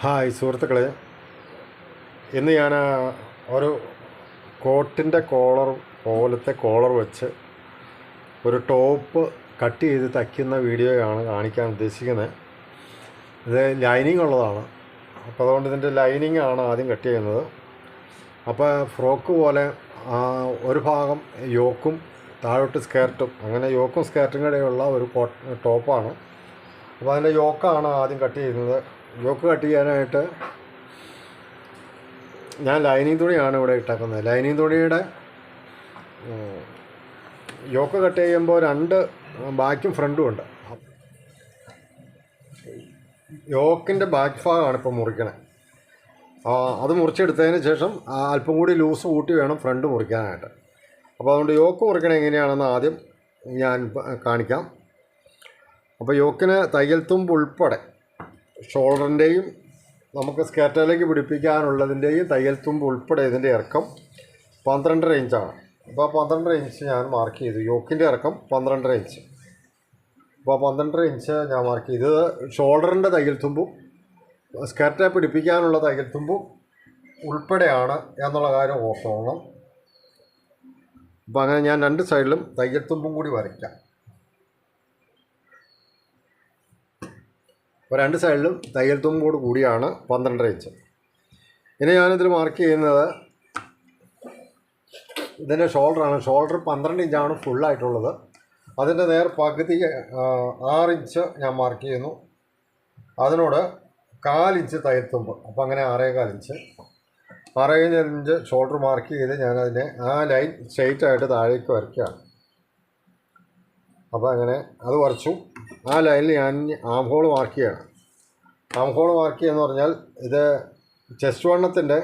Hi സുഹൃത്തുക്കളെ, ഇന്ന് ഞാൻ ഒരു കോട്ടിൻ്റെ കോളർ പോലത്തെ കോളർ വെച്ച് ഒരു ടോപ്പ് കട്ട് ചെയ്ത് തയ്ക്കുന്ന വീഡിയോയാണ് കാണിക്കാൻ ഉദ്ദേശിക്കുന്നത്. ഇത് ലൈനിങ് ഉള്ളതാണ്, അപ്പോൾ അതുകൊണ്ട് ഇതിൻ്റെ ലൈനിങ് ആണ് ആദ്യം കട്ട് ചെയ്യുന്നത്. അപ്പോൾ ഫ്രോക്ക് പോലെ ഒരു ഭാഗം യോക്കും താഴോട്ട് സ്കേർട്ടും, അങ്ങനെ യോക്കും സ്കേർട്ടും കൂടെയുള്ള ഒരു ടോപ്പാണ്. അപ്പോൾ അതിൻ്റെ യോക്കാണ് ആദ്യം കട്ട് ചെയ്യുന്നത്. യോക്ക് കട്ട് ചെയ്യാനായിട്ട് ഞാൻ ലൈനിങ് തുണിയാണ് ഇവിടെ ഇട്ടേക്കുന്നത്. ലൈനിങ് തുണിയുടെ യോക്ക് കട്ട് ചെയ്യുമ്പോൾ രണ്ട് ബാക്കും ഫ്രണ്ടും ഉണ്ട്. യോക്കിൻ്റെ ബാക്ക് ഭാഗമാണ് ഇപ്പോൾ മുറിക്കണേ. അത് മുറിച്ചെടുത്തതിന് ശേഷം അല്പം കൂടി ലൂസ് കൂട്ടി വേണം ഫ്രണ്ട് മുറിക്കാനായിട്ട്. അപ്പോൾ അതുകൊണ്ട് യോക്ക് മുറിക്കണത് എങ്ങനെയാണെന്ന് ആദ്യം ഞാൻ കാണിക്കാം. അപ്പോൾ യോക്കിന് തയ്യൽ തുമ്പ് ഉൾപ്പെടെ ഷോൾഡറിൻ്റെയും നമുക്ക് സ്കേർട്ടിലേക്ക് പിടിപ്പിക്കാനുള്ളതിൻ്റെയും തയ്യൽ തുമ്പ് ഉൾപ്പെടെ ഇതിൻ്റെ ഇറക്കം 12.5 ഇഞ്ചാണ്. അപ്പോൾ 12.5 ഇഞ്ച് ഞാൻ മാർക്ക് ചെയ്തു. യോക്കിൻ്റെ ഇറക്കം 12.5 ഇഞ്ച്. അപ്പോൾ 12.5 ഇഞ്ച് ഞാൻ മാർക്ക് ചെയ്തു. ഇത് ഷോൾഡറിൻ്റെ തയ്യൽ തുമ്പും സ്കേർട്ടിനെ പിടിപ്പിക്കാനുള്ള തയ്യൽ തുമ്പും ഉൾപ്പെടെയാണ് എന്നുള്ള കാര്യം ഓർത്തോണം. അപ്പോൾ അങ്ങനെ ഞാൻ രണ്ട് സൈഡിലും തയ്യൽ തുമ്പും കൂടി വരയ്ക്കാം. അപ്പോൾ രണ്ട് സൈഡിലും തയ്യൽ തുമ്പോട് കൂടിയാണ് 12.5 ഇഞ്ച്. ഇനി ഞാനിതിൽ മാർക്ക് ചെയ്യുന്നത് ഇതിൻ്റെ ഷോൾഡറാണ്. ഷോൾഡർ 12 ഇഞ്ചാണ് ഫുള്ളായിട്ടുള്ളത്. അതിൻ്റെ നേർ പകുതി 6 ഇഞ്ച് ഞാൻ മാർക്ക് ചെയ്യുന്നു. അതിനോട് 4 ഇഞ്ച് തയ്യൽ തുമ്പ്, അപ്പോൾ അങ്ങനെ 6.25 ഇഞ്ച്. 6.25 ഇഞ്ച് ഷോൾഡർ മാർക്ക് ചെയ്ത് ഞാനതിനെ ആ ലൈൻ സ്ട്രെയിറ്റായിട്ട് താഴേക്ക് വരയ്ക്കുകയാണ്. അപ്പോൾ അങ്ങനെ അത് വരച്ചു. ആ ലൈനിൽ ഞാൻ ആം ഹോൾ മാർക്ക് ചെയ്യണം. ആം ഹോൾ മാർക്ക് ചെയ്യുകയെന്ന് പറഞ്ഞാൽ ഇത് ചെസ്റ്റ് വണ്ണത്തിൻ്റെ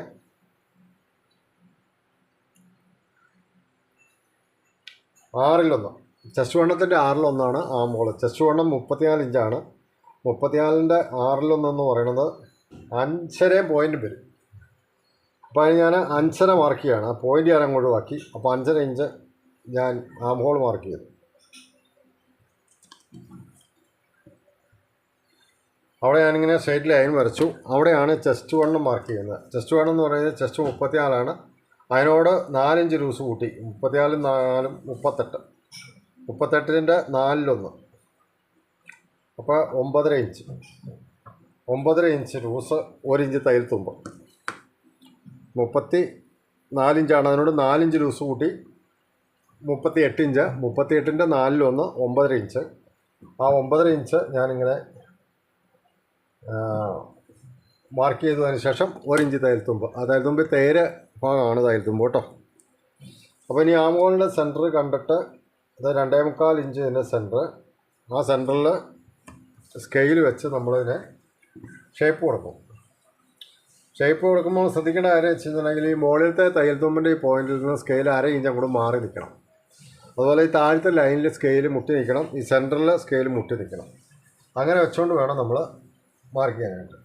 6-1, ചെസ്റ്റ് വണ്ണത്തിൻ്റെ 6-1 ആം ഹോൾ. ചെസ്റ്റ് വണ്ണം 34 ഇഞ്ചാണ്. 34ൻ്റെ 6-1 എന്ന് പറയുന്നത് 5.5 പോയിൻ്റ് വരും. അപ്പോൾ അതിന് ഞാൻ 5.5 മാർക്ക് ചെയ്യുകയാണ്. ആ പോയിൻ്റ് ഞാൻ അങ്ങോട്ട് ബാക്കി. അപ്പോൾ 5.5 ഇഞ്ച് ഞാൻ ആം ഹോൾ മാർക്ക് ചെയ്തു. അവിടെ ഞാനിങ്ങനെ സ്ട്രെയിറ്റ് ലൈൻ വരച്ചു. അവിടെയാണ് ചെസ്റ്റ് വണ്ണം മാർക്ക് ചെയ്യുന്നത്. ചെസ്റ്റ് വണ്ണം എന്ന് പറയുന്നത് ചെസ്റ്റ് 34ആണ്. അതിനോട് 4 ഇഞ്ച് ലൂസ് കൂട്ടി. 34 4 38. 38ൻ്റെ 4-1, അപ്പോൾ 9.5 ഇഞ്ച്. 9.5 ഇഞ്ച് ലൂസ്, 1 ഇഞ്ച് തയ്യൽ തുമ്പ്. 34 ഇഞ്ചാണ്. അതിനോട് 4 ഇഞ്ച് ലൂസ് കൂട്ടി 38 ഇഞ്ച്. 38ൻ്റെ 4-1, 9.5 ഇഞ്ച്. ആ 9.5 ഇഞ്ച് ഞാനിങ്ങനെ മാർക്ക് ചെയ്തതിന് ശേഷം 1 ഇഞ്ച് തയ്യൽ തുമ്പ്. ആ തയ്യൽ തുമ്പ് തേര് ഭാഗമാണ് തയ്യൽ തുമ്പ് കേട്ടോ. അപ്പോൾ ഇനി ആം ഹോളിൻ്റെ സെൻറ്റർ കണ്ടിട്ട് ഇത് 2.25 ഇഞ്ച് ഇതിൻ്റെ സെൻറ്റർ. ആ സെൻറ്ററിൽ സ്കെയിൽ വെച്ച് നമ്മളിതിനെ ഷേപ്പ് കൊടുക്കും. ഷേപ്പ് കൊടുക്കുമ്പോൾ ശ്രദ്ധിക്കേണ്ട കാര്യം വെച്ച് കഴിഞ്ഞിട്ടുണ്ടെങ്കിൽ ഈ മുകളിലത്തെ തയ്യൽ തുമ്പിൻ്റെ ഈ പോയിന്റിൽ നിന്ന് സ്കെയിൽ 1/2 ഇഞ്ച് അങ്ങോട്ട് മാറി നിൽക്കണം. അതുപോലെ ഈ താഴത്തെ ലൈനിൽ സ്കെയിൽ മുട്ടി നിൽക്കണം. ഈ സെൻറ്ററിൽ സ്കെയിൽ മുട്ടി നിൽക്കണം. അങ്ങനെ വെച്ചുകൊണ്ട് വേണം നമ്മൾ മാർക്ക് ചെയ്യാനായിട്ട്.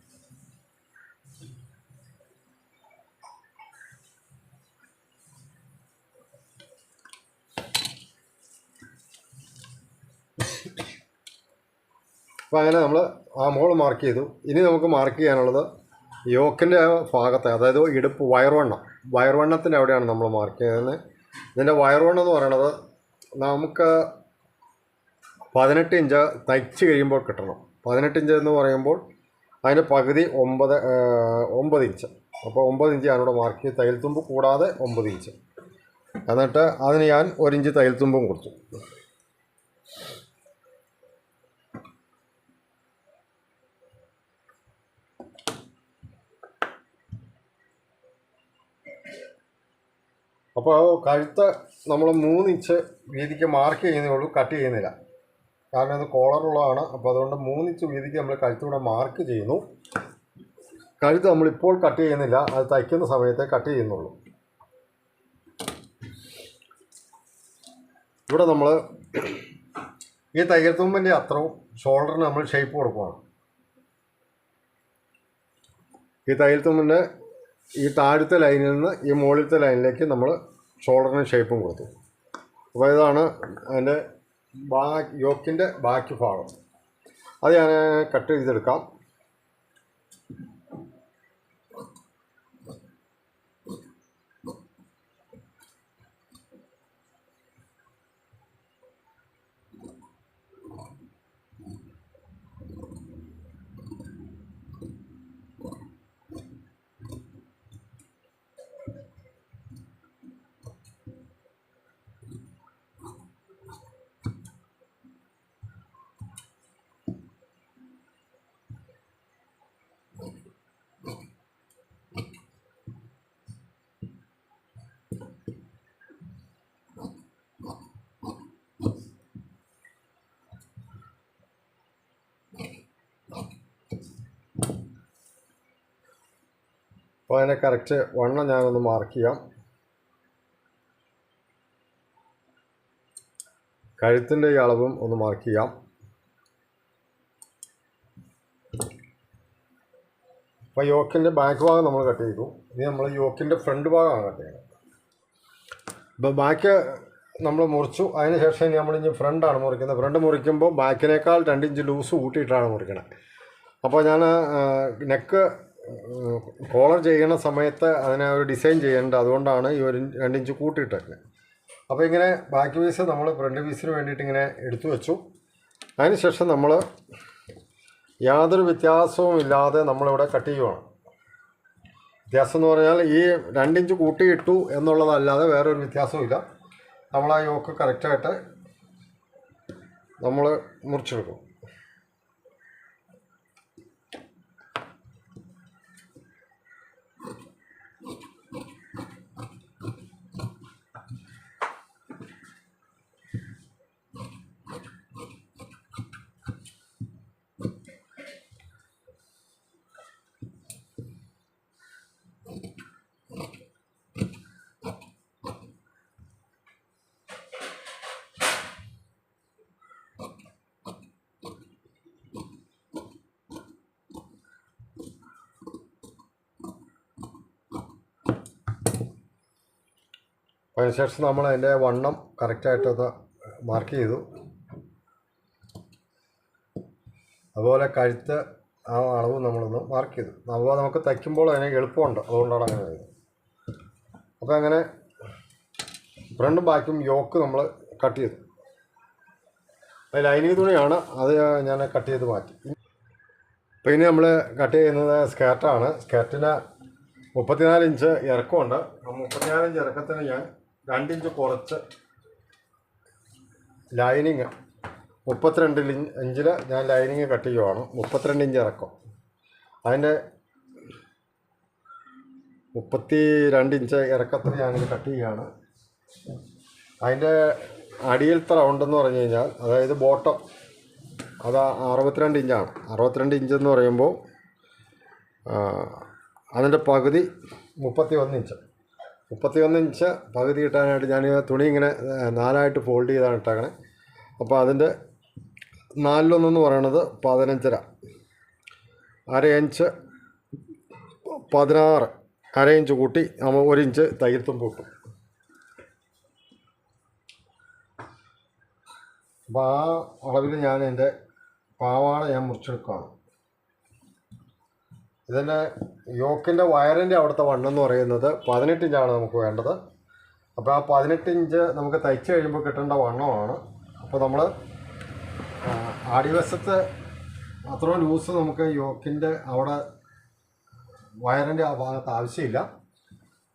അപ്പോൾ അങ്ങനെ നമ്മൾ ആം ഹോൾ മാർക്ക് ചെയ്തു. ഇനി നമുക്ക് മാർക്ക് ചെയ്യാനുള്ളത് യോക്കിൻ്റെ ഭാഗത്തെ, അതായത് ഇടുപ്പ് വയർവണ്ണത്തിൻ്റെ അവിടെയാണ് നമ്മൾ മാർക്ക് ചെയ്യുന്നത്. ഇതിൻ്റെ വയർവണ്ണം എന്ന് പറയുന്നത് നമുക്ക് 18 ഇഞ്ച് തയ്ച്ച് കഴിയുമ്പോൾ കിട്ടണം. 18 ഇഞ്ച് എന്ന് പറയുമ്പോൾ അതിൻ്റെ പകുതി 9 ഇഞ്ച്. അപ്പോൾ 9 ഇഞ്ച് ഞാനിവിടെ മാർക്ക് ചെയ്ത് തയ്യൽ തുമ്പ് കൂടാതെ 9 ഇഞ്ച്. എന്നിട്ട് അതിന് ഞാൻ 1 ഇഞ്ച് തയ്യൽ തുമ്പും കൊടുത്തു. അപ്പോൾ കഴുത്ത് നമ്മൾ 3 ഇഞ്ച് വീതിക്ക് മാർക്ക് ചെയ്യുന്നേ ഉള്ളൂ, കട്ട് ചെയ്യുന്നില്ല. കാരണം ഇത് കോളറുള്ളതാണ്. അപ്പോൾ അതുകൊണ്ട് 3 ഇഞ്ച് വീതിക്ക് നമ്മൾ കഴുത്തൂടെ മാർക്ക് ചെയ്യുന്നു. കഴുത്ത് നമ്മളിപ്പോൾ കട്ട് ചെയ്യുന്നില്ല, അത് തയ്ക്കുന്ന സമയത്തെ കട്ട് ചെയ്യുന്നുള്ളൂ. ഇവിടെ നമ്മൾ ഈ തയ്യൽ തുമ്പിൻ്റെ അത്രയും ഷോൾഡറിന് നമ്മൾ ഷേപ്പ് കൊടുക്കുകയാണ്. ഈ തയ്യൽ തുമ്പിൻ്റെ ഈ താഴത്തെ ലൈനിൽ നിന്ന് ഈ മുകളിലത്തെ ലൈനിലേക്ക് നമ്മൾ ഷോൾഡറിന് ഷേപ്പും കൊടുത്തു. അപ്പോൾ ഇതാണ് അതിൻ്റെ യോക്കിൻ്റെ ബാക്ക് ഭാഗം. അത് ഞാൻ കട്ട് ചെയ്തെടുക്കാം. അപ്പോൾ അതിനെ കറക്റ്റ് വണ്ണം ഞാനൊന്ന് മാർക്ക് ചെയ്യാം. കഴുത്തിൻ്റെ ഈ അളവും ഒന്ന് മാർക്ക് ചെയ്യാം. അപ്പോൾ യോക്കിൻ്റെ ബാക്ക് ഭാഗം നമ്മൾ കട്ട് ചെയ്തു. ഇനി നമ്മൾ യോക്കിൻ്റെ ഫ്രണ്ട് ഭാഗമാണ് കട്ട് ചെയ്യുന്നത്. ഇപ്പോൾ ബാക്ക് നമ്മൾ മുറിച്ചു. അതിന് ശേഷം ഇനി നമ്മളിനി ഫ്രണ്ടാണ് മുറിക്കുന്നത്. ഫ്രണ്ട് മുറിക്കുമ്പോൾ ബാക്കിനേക്കാൾ 2 ഇഞ്ച് ലൂസ് കൂട്ടിയിട്ടാണ് മുറിക്കണത്. അപ്പോൾ ഞാൻ നെക്ക് കോളർ ചെയ്യുന്ന സമയത്ത് അതിനെ ഒരു ഡിസൈൻ ചെയ്യേണ്ടത്, അതുകൊണ്ടാണ് ഈ ഒരു 2 ഇഞ്ച് കൂട്ടിയിട്ടേക്കുന്നത്. അപ്പോൾ ഇങ്ങനെ ബാക്ക് പീസ് നമ്മൾ ഫ്രണ്ട് പീസിന് വേണ്ടിയിട്ട് ഇങ്ങനെ എടുത്തു വെച്ചു. അതിന് ശേഷം നമ്മൾ യാതൊരു വ്യത്യാസവും ഇല്ലാതെ നമ്മളിവിടെ കട്ട് ചെയ്യുവാണ്. വ്യത്യാസം എന്ന് പറഞ്ഞാൽ ഈ 2 ഇഞ്ച് കൂട്ടിയിട്ടു എന്നുള്ളതല്ലാതെ വേറൊരു വ്യത്യാസവും ഇല്ല. നമ്മൾ ആ യോക്ക് കറക്റ്റായിട്ട് നമ്മൾ മുറിച്ചെടുക്കും. അതിനുശേഷം നമ്മൾ അതിൻ്റെ വണ്ണം കറക്റ്റായിട്ടൊന്ന് മാർക്ക് ചെയ്തു. അതുപോലെ കഴുത്ത് ആ അളവ് നമ്മളൊന്ന് മാർക്ക് ചെയ്തു. അപ്പോൾ നമുക്ക് തയ്ക്കുമ്പോൾ അതിന് എളുപ്പമുണ്ട്, അതുകൊണ്ടാണ് അങ്ങനെ ചെയ്തത്. അപ്പോൾ അങ്ങനെ ഫ്രണ്ടും ബാക്കും യോക്ക് നമ്മൾ കട്ട് ചെയ്തു. അത് ലൈനിങ് തുണിയാണ്, അത് ഞാൻ കട്ട് ചെയ്ത് മാറ്റി. അപ്പോൾ ഇനി നമ്മൾ കട്ട് ചെയ്യുന്നത് സ്കേർട്ടാണ്. സ്കേർട്ടിന് 34 ഇഞ്ച് ഇറക്കമുണ്ട്. ആ 34 ഇഞ്ച് ഇറക്കത്തിന് ഞാൻ 2 ഇഞ്ച് കുറച്ച് ലൈനിങ് 32 ഇഞ്ചിൽ ഞാൻ ലൈനിങ് കട്ട് ചെയ്യുവാണ്. 32 ഇഞ്ച് ഇറക്കം. അതിൻ്റെ 32 ഇഞ്ച് ഇറക്കത്തിൽ ഞാനിത് കട്ട് ചെയ്യുകയാണ്. അതിൻ്റെ അടിയിലത്തെ റൗണ്ടെന്ന് പറഞ്ഞു കഴിഞ്ഞാൽ, അതായത് ബോട്ടം, അത് 62 ഇഞ്ചാണ്. 62 ഇഞ്ചെന്ന് പറയുമ്പോൾ അതിൻ്റെ പകുതി 31 ഇഞ്ച്. 31 ഇഞ്ച് പകുതി കിട്ടാനായിട്ട് ഞാൻ തുണി ഇങ്ങനെ 4ആയിട്ട് ഫോൾഡ് ചെയ്താണ് ഇട്ടേക്കണേ. അപ്പോൾ അതിൻ്റെ 4/1 പറയണത് 15.5, അര ഇഞ്ച് 16, അര ഇഞ്ച് കൂട്ടി 1 ഇഞ്ച് തയ്യൽത്തും പൂട്ടും. അപ്പോൾ ആ അളവിൽ ഞാൻ എൻ്റെ പാവാട ഞാൻ മുറിച്ചെടുക്കുകയാണ്. ഇതിൻ്റെ യോക്കിൻ്റെ വയറിൻ്റെ അവിടുത്തെ വണ്ണം എന്ന് പറയുന്നത് 18 ഇഞ്ചാണ് നമുക്ക് വേണ്ടത്. അപ്പോൾ ആ 18 ഇഞ്ച് നമുക്ക് തയ്ച്ച് കഴിയുമ്പോൾ കിട്ടേണ്ട വണ്ണമാണ്. അപ്പോൾ നമ്മൾ അടിവശത്ത് അത്രയും ലൂസ് നമുക്ക് യോക്കിൻ്റെ അവിടെ വയറിൻ്റെ ആ ഭാഗത്ത് ആവശ്യമില്ല.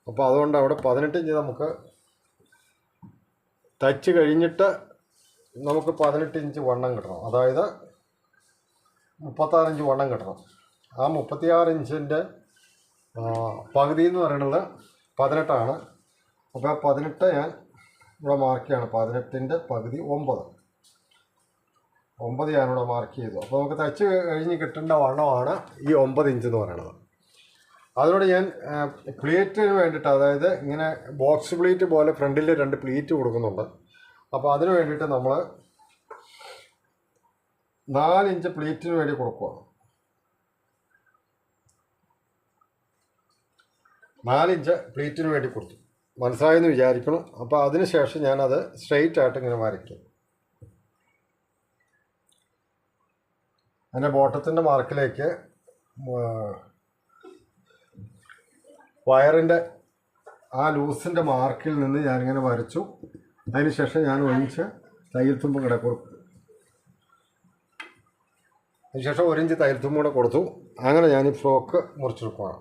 അപ്പോൾ അതുകൊണ്ട് അവിടെ 18 ഇഞ്ച് നമുക്ക് തയ്ച്ച് കഴിഞ്ഞിട്ട് നമുക്ക് 18 ഇഞ്ച് വണ്ണം കിട്ടണം. അതായത് 36 ഇഞ്ച് വണ്ണം കിട്ടണം. ആ 36 ഇഞ്ചിൻ്റെ പകുതി എന്ന് പറയുന്നത് 18ആണ്. അപ്പോൾ 18 ഞാൻ ഇവിടെ മാർക്ക് ചെയ്യാണ്. 18ൻ്റെ പകുതി 9 ഞാനിവിടെ മാർക്ക് ചെയ്തു. അപ്പോൾ നമുക്ക് തയ്ച്ച് കഴിഞ്ഞ് കിട്ടേണ്ട വണ്ണമാണ് ഈ 9 ഇഞ്ച് എന്ന് പറയുന്നത്. അതിനോട് ഞാൻ പ്ലീറ്റിന് വേണ്ടിയിട്ട്, അതായത് ഇങ്ങനെ ബോക്സ് പ്ലീറ്റ് പോലെ ഫ്രണ്ടിൽ 2 പ്ലീറ്റ് കൊടുക്കുന്നുണ്ട്. അപ്പോൾ അതിന് വേണ്ടിയിട്ട് നമ്മൾ 4 ഇഞ്ച് പ്ലീറ്റിന് വേണ്ടി കൊടുക്കുകയാണ്. 4 ഇഞ്ച് പ്ലീറ്റിന് വേണ്ടി കൊടുത്തു. മനസ്സിലായെന്ന് വിചാരിക്കണം. അപ്പോൾ അതിന് ശേഷം ഞാനത് സ്ട്രെയിറ്റ് ആയിട്ട് ഇങ്ങനെ വരയ്ക്കും. അതിൻ്റെ ബോട്ടത്തിൻ്റെ മാർക്കിലേക്ക് വയറിൻ്റെ ആ ലൂസിൻ്റെ മാർക്കിൽ നിന്ന് ഞാനിങ്ങനെ വരച്ചു. അതിന് ശേഷം ഞാൻ ഒരിഞ്ച് തയ്യൽ തുമ്പ് കൂടെ കൊടുത്തു. അതിനുശേഷം 1 ഇഞ്ച് തയ്യൽ തുമ്പ് കൂടെ കൊടുത്തു. അങ്ങനെ ഞാൻ ഈ ഫ്രോക്ക് മുറിച്ചെടുക്കുകയാണ്.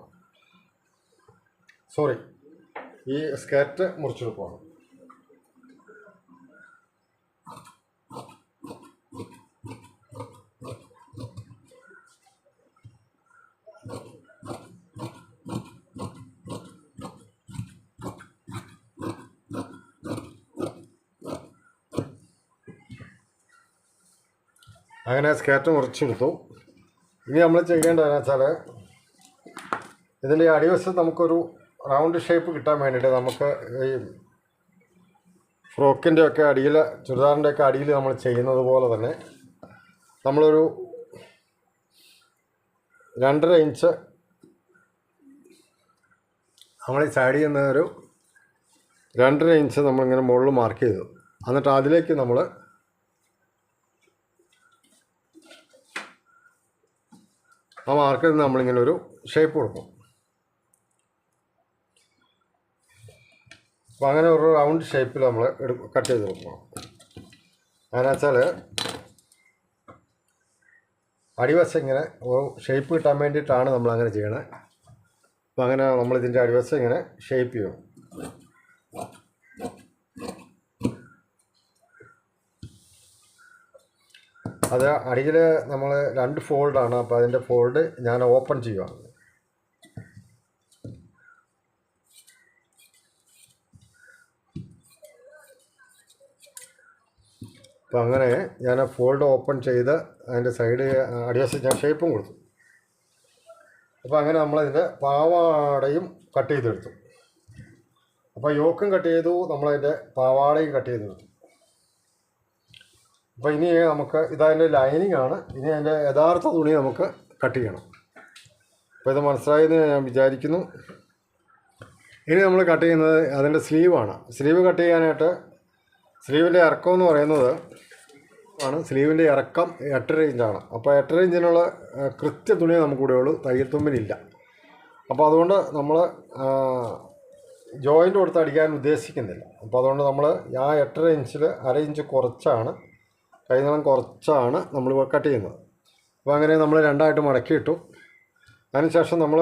ഈ സ്കേർട്ട് മുറിച്ചെടുക്കുകയാണ്. അങ്ങനെ സ്കേർട്ട് മുറിച്ചെടുത്തു. ഇനി നമ്മൾ ചെയ്യേണ്ടതെന്ന് വെച്ചാൽ ഇതിൻ്റെ അടിവശത്ത് നമുക്കൊരു റൗണ്ട് ഷേപ്പ് കിട്ടാൻ വേണ്ടിയിട്ട് നമുക്ക് ഈ ഫ്രോക്കിൻ്റെയൊക്കെ അടിയിൽ, ചുരിദാറിൻ്റെയൊക്കെ അടിയിൽ നമ്മൾ ചെയ്യുന്നത് പോലെ തന്നെ നമ്മളൊരു 2.5 ഇഞ്ച് നമ്മൾ ഈ സൈഡിൽ നിന്ന് ഒരു 2.5 ഇഞ്ച് നമ്മളിങ്ങനെ മുകളിൽ മാർക്ക് ചെയ്തു. എന്നിട്ട് അതിലേക്ക് നമ്മൾ ആ മാർക്കിൽ നിന്ന് നമ്മളിങ്ങനെ ഒരു ഷേപ്പ് കൊടുക്കും. അപ്പോൾ അങ്ങനെ ഒരു റൗണ്ട് ഷേപ്പിൽ നമ്മൾ കട്ട് ചെയ്ത് കൊടുക്കണം. അങ്ങനെ വെച്ചാൽ അടിവശം ഇങ്ങനെ ഒരു ഷേപ്പ് കിട്ടാൻ വേണ്ടിയിട്ടാണ് നമ്മളങ്ങനെ ചെയ്യണത്. അപ്പോൾ അങ്ങനെ നമ്മളിതിൻ്റെ അടിവശം ഇങ്ങനെ ഷേപ്പ് ചെയ്യും. അത് അടിയിൽ നമ്മൾ 2 ഫോൾഡാണ്. അപ്പോൾ അതിൻ്റെ ഫോൾഡ് ഞാൻ ഓപ്പൺ ചെയ്യുകയാണ്. അപ്പോൾ അങ്ങനെ ഞാൻ ഫോൾഡ് ഓപ്പൺ ചെയ്ത് അതിൻ്റെ സൈഡ് അടിവശം ഞാൻ ഷേപ്പും കൊടുത്തു. അപ്പോൾ അങ്ങനെ നമ്മളതിൻ്റെ പാവാടയും കട്ട് ചെയ്തെടുത്തു. അപ്പോൾ യോക്കും കട്ട് ചെയ്തു, നമ്മളതിൻ്റെ പാവാടയും കട്ട് ചെയ്തെടുത്തു. അപ്പോൾ ഇനി നമുക്ക് ഇതതിൻ്റെ ലൈനിങ് ആണ്. ഇനി അതിൻ്റെ യഥാർത്ഥ തുണി നമുക്ക് കട്ട് ചെയ്യണം. അപ്പോൾ ഇത് മനസ്സിലായെന്ന് ഞാൻ വിചാരിക്കുന്നു. ഇനി നമ്മൾ കട്ട് ചെയ്യുന്നത് അതിൻ്റെ സ്ലീവാണ്. സ്ലീവ് കട്ട് ചെയ്യാനായിട്ട് സ്ലീവിൻ്റെ ഇറക്കം എന്ന് പറയുന്നത് സ്ലീവിൻ്റെ ഇറക്കം 8.5 ഇഞ്ചാണ്. അപ്പോൾ 8.5 ഇഞ്ചിനുള്ള കൃത്യ തുണി നമുക്കിവിടെ ഉള്ളൂ, തയ്യൽ തുമ്പിനില്ല. അപ്പോൾ അതുകൊണ്ട് നമ്മൾ ജോയിൻ്റ് കൊടുത്ത് അടിക്കാൻ ഉദ്ദേശിക്കുന്നില്ല. അപ്പോൾ അതുകൊണ്ട് നമ്മൾ ആ 8.5 ഇഞ്ചിൽ 1/2 ഇഞ്ച് കുറച്ചാണ്, കൈനീളം കുറച്ചാണ് നമ്മൾ കട്ട് ചെയ്യുന്നത്. അപ്പോൾ അങ്ങനെ നമ്മൾ 2ആയിട്ട് മടക്കിയിട്ടു. അതിനുശേഷം നമ്മൾ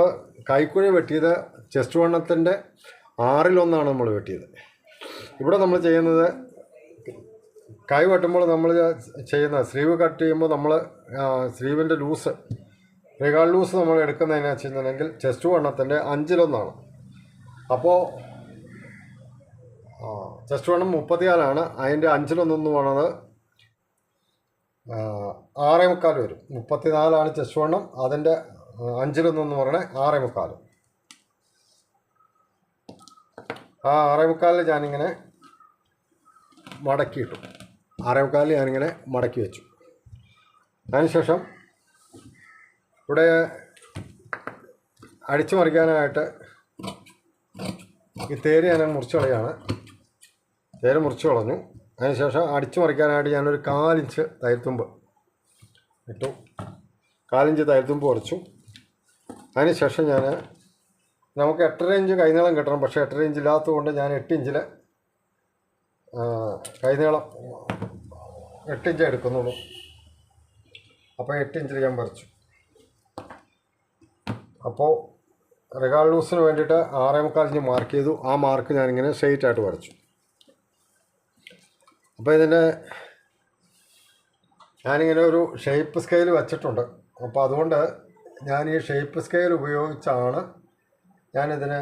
കൈക്കുഴി വെട്ടിയത് ചെസ്റ്റ് വണ്ണത്തിൻ്റെ 1/6 നമ്മൾ വെട്ടിയത്. ഇവിടെ നമ്മൾ ചെയ്യുന്നത് കൈ വെട്ടുമ്പോൾ നമ്മൾ ചെയ്യുന്ന സ്ലീവ് കട്ട് ചെയ്യുമ്പോൾ നമ്മൾ സ്ലീവിൻ്റെ ലൂസ്, റിഗാൾ ലൂസ് നമ്മൾ എടുക്കുന്നതിന് വെച്ചിട്ടുണ്ടെങ്കിൽ ചെസ്റ്റ് വണ്ണത്തിൻ്റെ 5/1. അപ്പോൾ ചെസ്റ്റ് വണ്ണം 34 അതിൻ്റെ 5/1 എന്ന് പറയുന്നത് 6.25 വരും. 34 ചെസ്റ്റ് വണ്ണം, അതിൻ്റെ 5/1 എന്ന് പറയുന്നത് 6.25. ആ 6.25 ഞാനിങ്ങനെ മടക്കിയിട്ടു. 6.25 ഞാനിങ്ങനെ മടക്കി വെച്ചു. അതിനുശേഷം ഇവിടെ അടിച്ചു മറിക്കാനായിട്ട് ഈ തേര് ഞാൻ മുറിച്ച് കളയാണ്. തേര് മുറിച്ച് കളഞ്ഞു. അതിനുശേഷം അടിച്ചു മറിക്കാനായിട്ട് ഞാനൊരു 4 ഇഞ്ച് തയ്യൽത്തുമ്പ് ഇട്ടു. 4 ഇഞ്ച് തയ്യൽത്തുമ്പ് കുറച്ചു. അതിനുശേഷം നമുക്ക് 8.5 ഇഞ്ച് കൈനീളം കിട്ടണം. പക്ഷേ 8.5 ഇഞ്ച് ഇല്ലാത്തത് കൊണ്ട് ഞാൻ 8 ഇഞ്ചിൽ കൈനീളം 8 ഇഞ്ച് എടുക്കുന്നുള്ളൂ. അപ്പോൾ 8 ഇഞ്ചിൽ ഞാൻ വരച്ചു. അപ്പോൾ റിഗാൾ ലൂസിന് വേണ്ടിയിട്ട് 6.25 ഇഞ്ച് മാർക്ക് ചെയ്തു. ആ മാർക്ക് ഞാനിങ്ങനെ സ്ട്രെയിറ്റ് ആയിട്ട് വരച്ചു. അപ്പോൾ ഇതിൻ്റെ ഞാനിങ്ങനെ ഒരു ഷേപ്പ് സ്കെയിൽ വെച്ചിട്ടുണ്ട്. അപ്പോൾ അതുകൊണ്ട് ഞാൻ ഈ ഷേപ്പ് സ്കെയിൽ ഉപയോഗിച്ചാണ് ഞാനിതിന്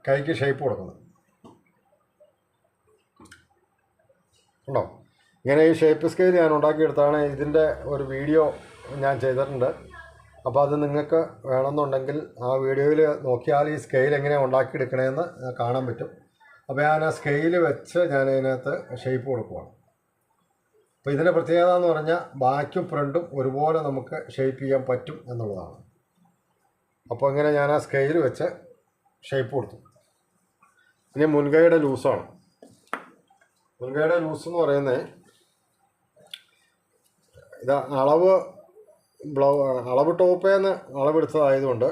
കൈക്ക് ഷേപ്പ് കൊടുക്കുന്നത്. ഉണ്ടോ? ഇങ്ങനെ ഈ ഷേപ്പ് സ്കെയിൽ ഞാൻ ഉണ്ടാക്കിയെടുത്താണ്. ഇതിൻ്റെ ഒരു വീഡിയോ ഞാൻ ചെയ്തിട്ടുണ്ട്. അപ്പോൾ അത് നിങ്ങൾക്ക് വേണമെന്നുണ്ടെങ്കിൽ ആ വീഡിയോയിൽ നോക്കിയാൽ ഈ സ്കെയിൽ എങ്ങനെയാണ് ഉണ്ടാക്കിയെടുക്കണമെന്ന് കാണാൻ പറ്റും. അപ്പോൾ ഞാൻ ആ സ്കെയിൽ വെച്ച് ഞാൻ ഇതിനകത്ത് ഷേപ്പ് കൊടുക്കുകയാണ്. അപ്പോൾ ഇതിൻ്റെ പ്രത്യേകത എന്ന് പറഞ്ഞാൽ ബാക്കും ഫ്രണ്ടും ഒരുപോലെ നമുക്ക് ഷേപ്പ് ചെയ്യാൻ പറ്റും എന്നുള്ളതാണ്. അപ്പോൾ ഇങ്ങനെ ഞാൻ ആ സ്കെയിൽ വെച്ച് ഷേപ്പ് കൊടുത്തു. ഇനി മുൻകൈയുടെ ലൂസാണ്. മുൻകൈയുടെ ലൂസ് എന്ന് പറയുന്നത് ഇത് അളവ് അളവ് ടോപ്പേന്ന് അളവെടുത്തതായതുകൊണ്ട്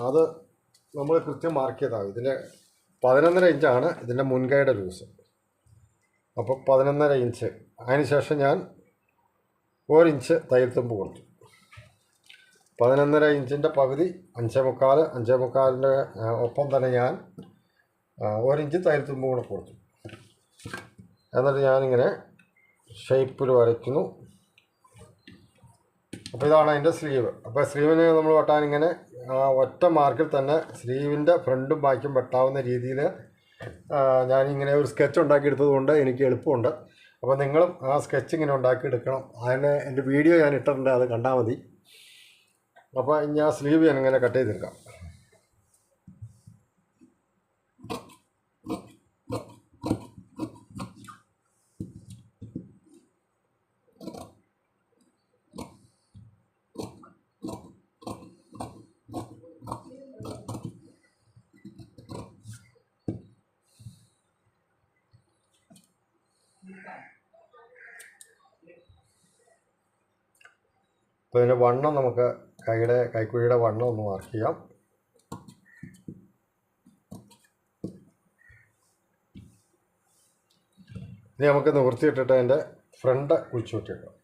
അത് നമ്മൾ കൃത്യം മാർക്ക് ചെയ്താൽ ഇതിൻ്റെ 11.5 ഇഞ്ചാണ് ഇതിൻ്റെ മുൻകൈയുടെ ലൂസ്. അപ്പോൾ 11.5 ഇഞ്ച്. അതിന് ശേഷം ഞാൻ 1 ഇഞ്ച് തയ്യൽ തുമ്പ് കൊടുത്തു. 11.5 ഇഞ്ചിൻ്റെ പകുതി 5.25, 5.25ൻ്റെ ഒപ്പം തന്നെ ഞാൻ 1 ഇഞ്ച് തയ്യൽ തുമ്പ് കൂടെ കൊടുത്തു. എന്നിട്ട് ഞാനിങ്ങനെ ഷേപ്പിൽ വരയ്ക്കുന്നു. അപ്പോൾ ഇതാണ് അതിൻ്റെ സ്ലീവ്. അപ്പോൾ സ്ലീവിന് നമ്മൾ വെട്ടാനിങ്ങനെ ഒറ്റ മാർക്കിൽ തന്നെ സ്ലീവിൻ്റെ ഫ്രണ്ടും ബാക്കും വെട്ടാവുന്ന രീതിയിൽ ഞാനിങ്ങനെ ഒരു സ്കെച്ച് ഉണ്ടാക്കിയെടുത്തത് കൊണ്ട് എനിക്ക് എളുപ്പമുണ്ട്. അപ്പോൾ നിങ്ങളും ആ സ്കെച്ച് ഇങ്ങനെ ഉണ്ടാക്കിയെടുക്കണം. അതിന് എൻ്റെ വീഡിയോ ഞാൻ ഇട്ടിട്ടുണ്ട്, അത് കണ്ടാൽ മതി. അപ്പോൾ ഞാൻ സ്ലീവ് ഞാനിങ്ങനെ കട്ട് ചെയ്തെടുക്കാം. അപ്പോൾ ഇതിൻ്റെ വണ്ണം നമുക്ക് കൈക്കുഴിയുടെ വണ്ണം ഒന്ന് മാർക്ക് ചെയ്യാം. ഇനി നമുക്ക് നിവൃത്തിയിട്ടിട്ട് അതിൻ്റെ ഫ്രണ്ട് കുഴിച്ചു വെട്ടിയിടാം.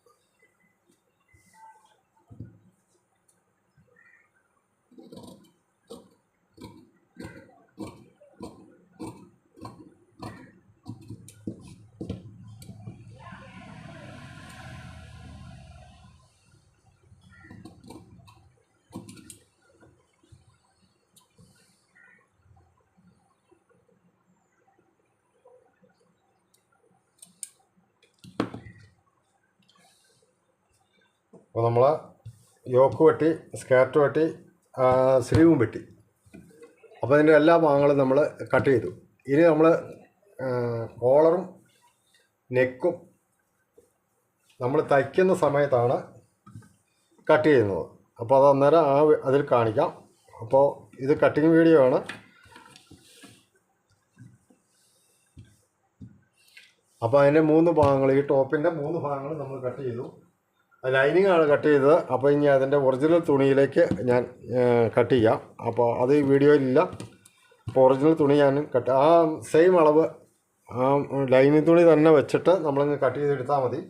അപ്പോൾ നമ്മൾ യോക്ക് വെട്ടി, സ്കേർട്ട് വെട്ടി, സ്ലീവും വെട്ടി. അപ്പോൾ അതിൻ്റെ എല്ലാ ഭാഗങ്ങളും നമ്മൾ കട്ട് ചെയ്തു. ഇനി നമ്മൾ കോളറും നെക്കും നമ്മൾ തയ്ക്കുന്ന സമയത്താണ് കട്ട് ചെയ്യുന്നത്. അപ്പോൾ അത് അന്നേരം അതിൽ കാണിക്കാം. അപ്പോൾ ഇത് കട്ടിങ് വീഡിയോ ആണ്. അപ്പോൾ അതിൻ്റെ 3 ഭാഗങ്ങൾ, ഈ ടോപ്പിൻ്റെ 3 ഭാഗങ്ങൾ നമ്മൾ കട്ട് ചെയ്തു. ലൈനിങ് ആണ് കട്ട് ചെയ്തത്. അപ്പോൾ ഇനി അതിൻ്റെ ഒറിജിനൽ തുണിയിലേക്ക് ഞാൻ കട്ട് ചെയ്യാം. അപ്പോൾ അത് ഈ വീഡിയോയിലില്ല. അപ്പോൾ ഒറിജിനൽ തുണി ഞാൻ ആ സെയിം അളവ് ലൈനിങ് തുണി തന്നെ വെച്ചിട്ട് നമ്മളിങ്ങ് കട്ട് ചെയ്തെടുത്താൽ മതി.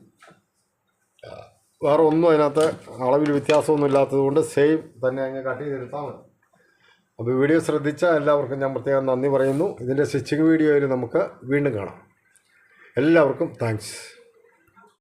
വേറെ ഒന്നും അതിനകത്ത് അളവിൽ വ്യത്യാസമൊന്നും ഇല്ലാത്തത് കൊണ്ട് സെയിം തന്നെ അങ്ങ് കട്ട് ചെയ്തെടുത്താൽ മതി. അപ്പോൾ വീഡിയോ ശ്രദ്ധിച്ച എല്ലാവർക്കും ഞാൻ പ്രത്യേകം നന്ദി പറയുന്നു. ഇതിൻ്റെ സ്റ്റിച്ചിങ് വീഡിയോയിൽ നമുക്ക് വീണ്ടും കാണാം. എല്ലാവർക്കും താങ്ക്സ്.